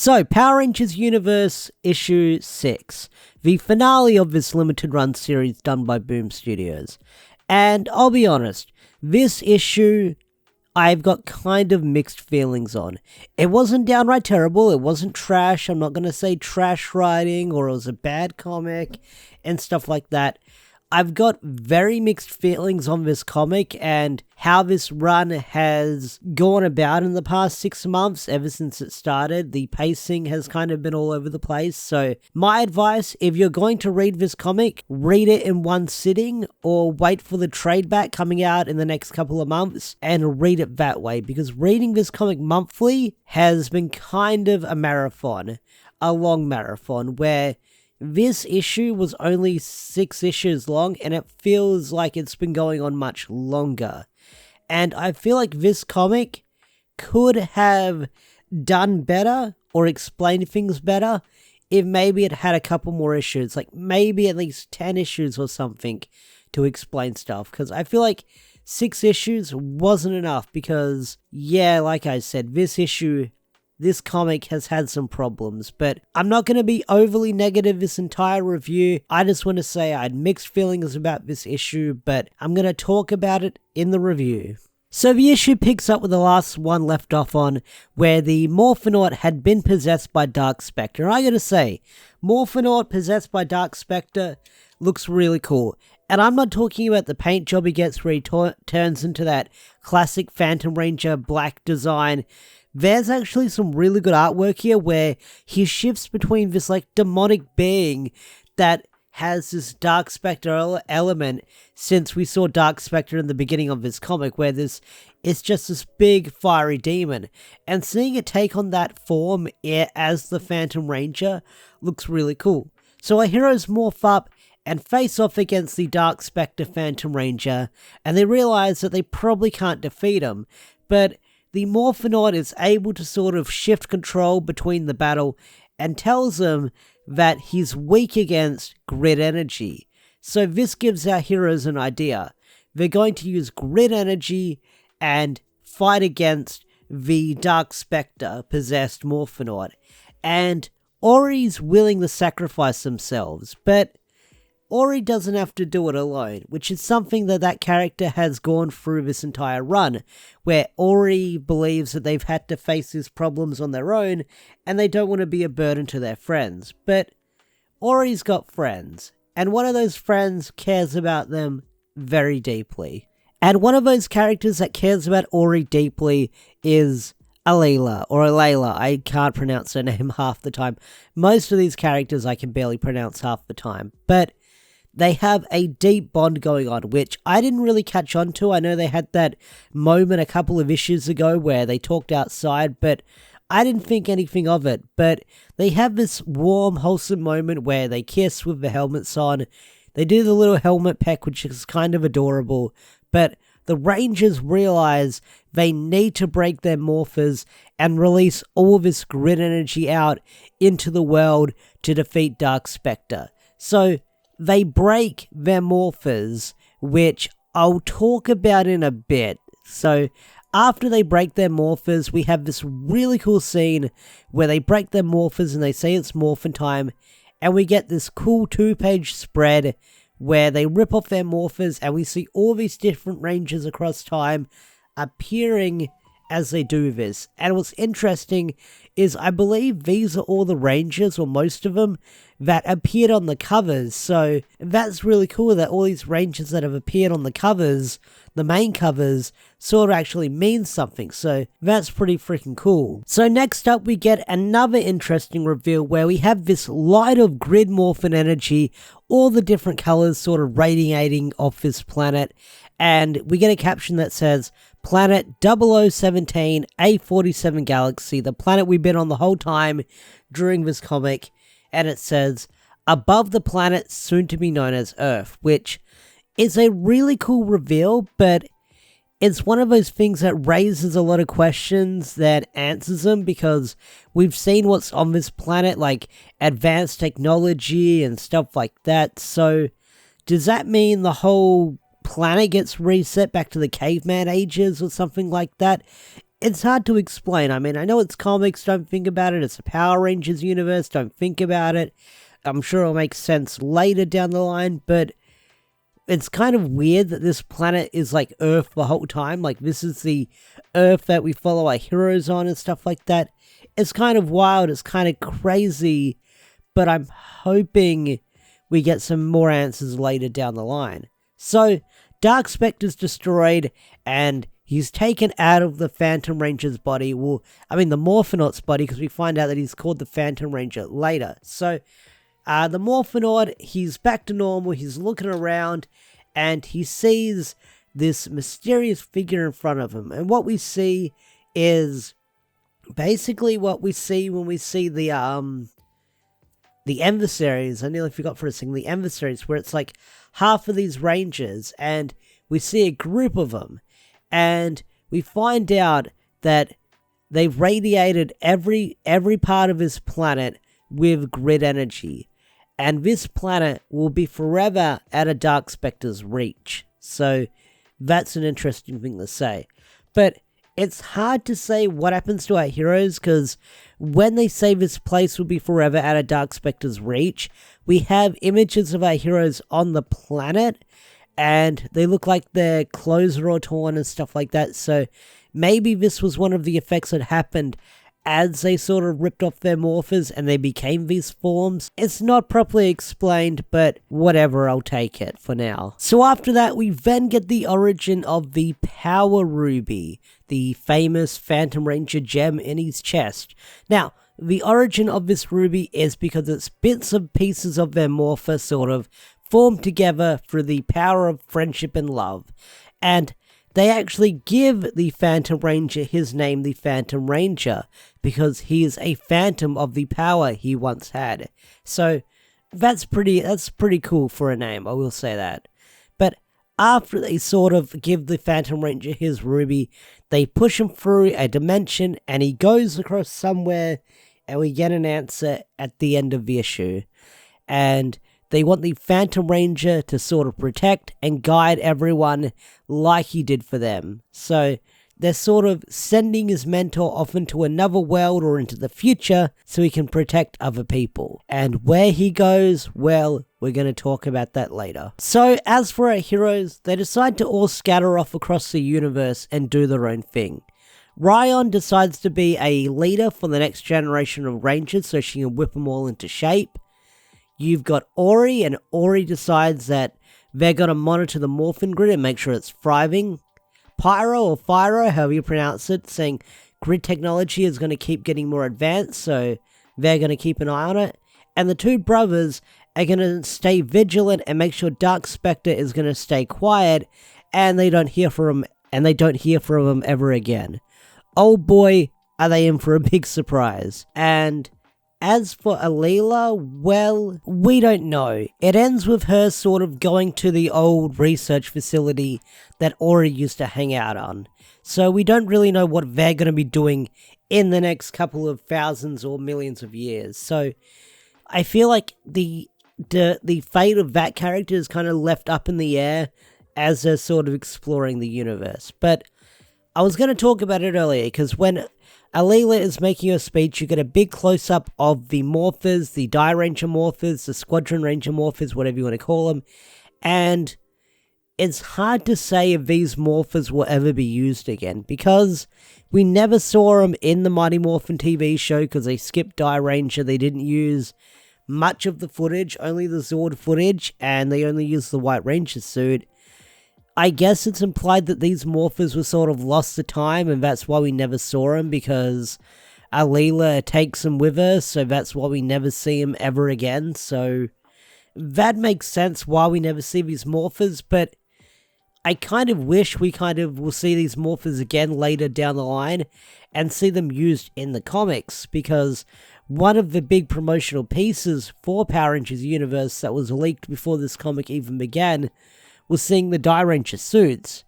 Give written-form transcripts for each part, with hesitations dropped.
So, Power Rangers Universe Issue 6, the finale of this limited run series done by Boom Studios. And I'll be honest, this issue I've got kind of mixed feelings on. It wasn't downright terrible, it wasn't trash, I'm not going to say trash writing or it was a bad comic and stuff like that. I've got very mixed feelings on this comic and how this run has gone about in the past 6 months ever since it started. The pacing has kind of been all over the place. So my advice, if you're going to read this comic, read it in one sitting or wait for the trade back coming out in the next couple of months and read it that way, because reading this comic monthly has been kind of a marathon, a long marathon where this issue was only 6 issues long, and it feels like it's been going on much longer. And I feel like this comic could have done better or explained things better if maybe it had a couple more issues, like maybe at least 10 issues or something to explain stuff. Because I feel like 6 issues wasn't enough because, yeah, like I said, this comic has had some problems, but I'm not going to be overly negative this entire review. I just want to say I had mixed feelings about this issue, but I'm going to talk about it in the review. So the issue picks up with the last one left off on, where the Morphonaut had been possessed by Dark Specter. I gotta say, Morphonaut possessed by Dark Specter looks really cool. And I'm not talking about the paint job he gets where he turns into that classic Phantom Ranger black design. There's actually some really good artwork here where he shifts between this like demonic being that has this Dark Specter element, since we saw Dark Specter in the beginning of this comic where it's just this big fiery demon, and seeing it take on that form as the Phantom Ranger looks really cool. So our heroes morph up and face off against the Dark Specter Phantom Ranger, and they realize that they probably can't defeat him, but the Morphonaut is able to sort of shift control between the battle and tells them that he's weak against grid energy. So this gives our heroes an idea. They're going to use grid energy and fight against the Dark Specter possessed Morphonaut. And Ori's willing to sacrifice themselves, but Ori doesn't have to do it alone, which is something that character has gone through this entire run, where Ori believes that they've had to face these problems on their own, and they don't want to be a burden to their friends. But Ori's got friends, and one of those friends cares about them very deeply. And one of those characters that cares about Ori deeply is Alayla. I can't pronounce her name half the time. Most of these characters I can barely pronounce half the time, but they have a deep bond going on, which I didn't really catch on to. I know they had that moment a couple of issues ago where they talked outside, but I didn't think anything of it. But they have this warm, wholesome moment where they kiss with the helmets on. They do the little helmet peck, which is kind of adorable. But the Rangers realize they need to break their morphers and release all this grid energy out into the world to defeat Dark Specter. So they break their morphers, which I'll talk about in a bit. So after they break their morphers, we have this really cool scene where they break their morphers and they say it's morphin' time, and we get this cool 2-page spread where they rip off their morphers and we see all these different Rangers across time appearing as they do this. And what's interesting is I believe these are all the Rangers, or most of them, that appeared on the covers. So that's really cool that all these Rangers that have appeared on the covers, the main covers, sort of actually mean something. So that's pretty freaking cool. So next up we get another interesting reveal where we have this light of grid morphin energy, all the different colors sort of radiating off this planet. And we get a caption that says, Planet 0017 A47 Galaxy, the planet we've been on the whole time during this comic. And it says, above the planet soon to be known as Earth, which is a really cool reveal, but it's one of those things that raises a lot of questions that answers them, because we've seen what's on this planet, like advanced technology and stuff like that. So does that mean the whole planet gets reset back to the caveman ages or something like that? it's hard to explain. I mean, I know it's comics, don't think about it. It's a Power Rangers universe, don't think about it. I'm sure it'll make sense later down the line, but it's kind of weird that this planet is like Earth the whole time. Like, this is the Earth that we follow our heroes on and stuff like that. It's kind of wild, it's kind of crazy, but I'm hoping we get some more answers later down the line. So, Dark Specter's destroyed, and he's taken out of the Phantom Ranger's body. Well, I mean the Morphonaut's body, because we find out that he's called the Phantom Ranger later. So, the Morphonaut, he's back to normal, he's looking around, and he sees this mysterious figure in front of him. And what we see is basically what we see when we see the emissaries. I nearly forgot for a second, the emissaries, where it's like half of these rangers, and we see a group of them, and we find out that they've radiated every part of this planet with grid energy, and this planet will be forever out of Dark Specter's reach. So that's an interesting thing to say. But it's hard to say what happens to our heroes, because when they say this place will be forever out of Dark Specter's reach, we have images of our heroes on the planet, and they look like their clothes are all torn and stuff like that. So maybe this was one of the effects that happened as they sort of ripped off their morphers and they became these forms. It's not properly explained, but whatever, I'll take it for now. So after that, we then get the origin of the Power Ruby, the famous Phantom Ranger gem in his chest. Now, the origin of this ruby is because it's bits and pieces of their morpher sort of formed together through the power of friendship and love. And they actually give the Phantom Ranger his name, the Phantom Ranger, because he is a phantom of the power he once had. So that's pretty cool for a name, I will say that. But after they sort of give the Phantom Ranger his ruby, they push him through a dimension, and he goes across somewhere, and we get an answer at the end of the issue. And they want the Phantom Ranger to sort of protect and guide everyone like he did for them. So they're sort of sending his mentor off into another world or into the future so he can protect other people. And where he goes, well, we're going to talk about that later. So as for our heroes, they decide to all scatter off across the universe and do their own thing. Ryan decides to be a leader for the next generation of Rangers so she can whip them all into shape. You've got Ori, and Ori decides that they're going to monitor the morphin grid and make sure it's thriving. Pyro, or Pyro, however you pronounce it, saying grid technology is going to keep getting more advanced, so they're going to keep an eye on it. And the two brothers are going to stay vigilant and make sure Dark Specter is going to stay quiet, and they don't hear from him ever again. Oh boy, are they in for a big surprise. And as for Alila, well, we don't know. It ends with her sort of going to the old research facility that Ori used to hang out on. So we don't really know what they're going to be doing in the next couple of thousands or millions of years. So I feel like the fate of that character is kind of left up in the air as they're sort of exploring the universe. But I was going to talk about it earlier, because when Alila is making her speech, you get a big close-up of the morphers, the Die Ranger morphers, the Squadron Ranger morphers, whatever you want to call them, and it's hard to say if these morphers will ever be used again, because we never saw them in the Mighty Morphin TV show, because they skipped Die Ranger. They didn't use much of the footage, only the Zord footage, and they only used the White Ranger suit. I guess it's implied that these morphers were sort of lost to time, and that's why we never saw them, because Alila takes them with her, so that's why we never see them ever again. So that makes sense why we never see these morphers, but I kind of wish we will see these morphers again later down the line and see them used in the comics, because one of the big promotional pieces for Power Rangers Universe that was leaked before this comic even began was seeing the Die Ranger suits.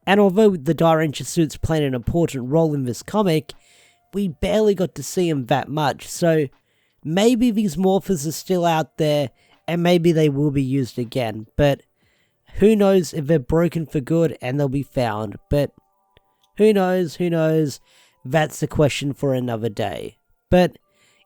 And although the Die Ranger suits played an important role in this comic, we barely got to see them that much. So maybe these morphers are still out there, and maybe they will be used again. But who knows if they're broken for good and they'll be found. But Who knows, who knows? That's a question for another day. But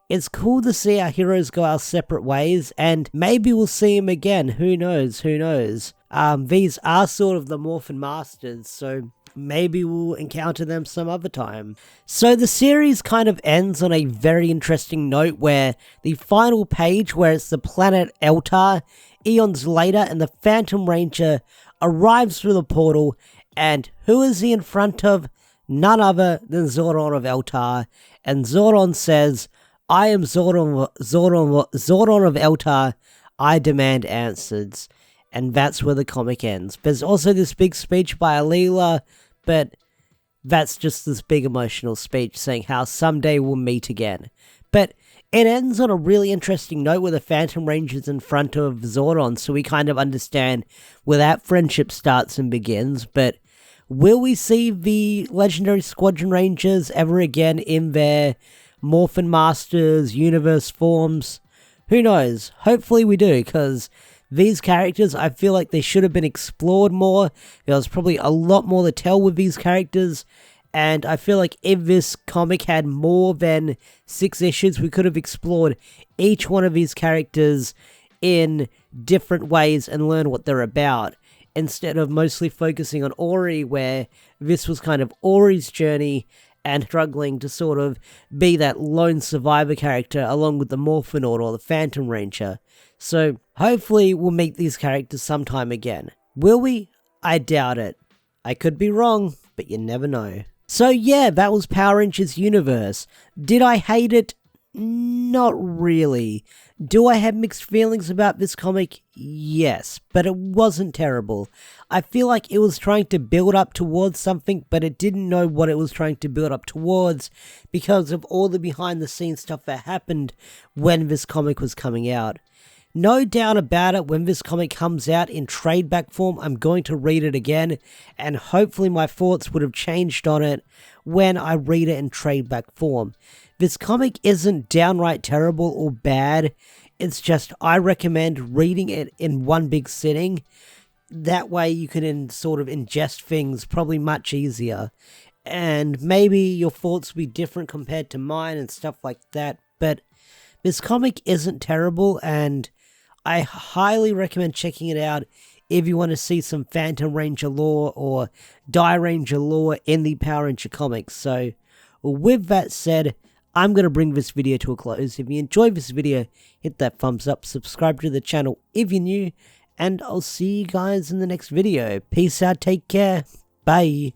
it's cool to see our heroes go our separate ways, and maybe we'll see them again. Who knows, who knows? These are sort of the Morphin Masters, so maybe we'll encounter them some other time. So the series kind of ends on a very interesting note where the final page, where it's the planet Eltar, eons later, and the Phantom Ranger arrives through the portal, and who is he in front of? None other than Zordon of Eltar, and Zordon says, I am Zordon of Eltar, I demand answers. And that's where the comic ends. There's also this big speech by Alila, but that's just this big emotional speech saying how someday we'll meet again. But it ends on a really interesting note where the Phantom Ranger's in front of Zordon, so we kind of understand where that friendship starts and begins. But will we see the legendary Squadron Rangers ever again in their Morphin Masters universe forms? Who knows? Hopefully we do, because these characters, I feel like they should have been explored more. There was probably a lot more to tell with these characters, and I feel like if this comic had more than 6 issues, we could have explored each one of these characters in different ways and learn what they're about, instead of mostly focusing on Ori, where this was kind of Ori's journey and struggling to sort of be that lone survivor character along with the Morphinaut or the Phantom Ranger. So hopefully we'll meet these characters sometime again. Will we? I doubt it. I could be wrong, but you never know. So yeah, that was Power Rangers Universe. Did I hate it? Not really. Do I have mixed feelings about this comic? Yes, but it wasn't terrible. I feel like it was trying to build up towards something, but it didn't know what it was trying to build up towards because of all the behind the scenes stuff that happened when this comic was coming out. No doubt about it, when this comic comes out in trade back form, I'm going to read it again, and hopefully my thoughts would have changed on it when I read it in trade back form. This comic isn't downright terrible or bad, it's just I recommend reading it in one big sitting. That way you can sort of ingest things probably much easier, and maybe your thoughts will be different compared to mine and stuff like that, but this comic isn't terrible, and I highly recommend checking it out if you want to see some Phantom Ranger lore or Die Ranger lore in the Power Ranger comics. So, with that said, I'm going to bring this video to a close. If you enjoyed this video, hit that thumbs up, subscribe to the channel if you're new, and I'll see you guys in the next video. Peace out, take care, bye.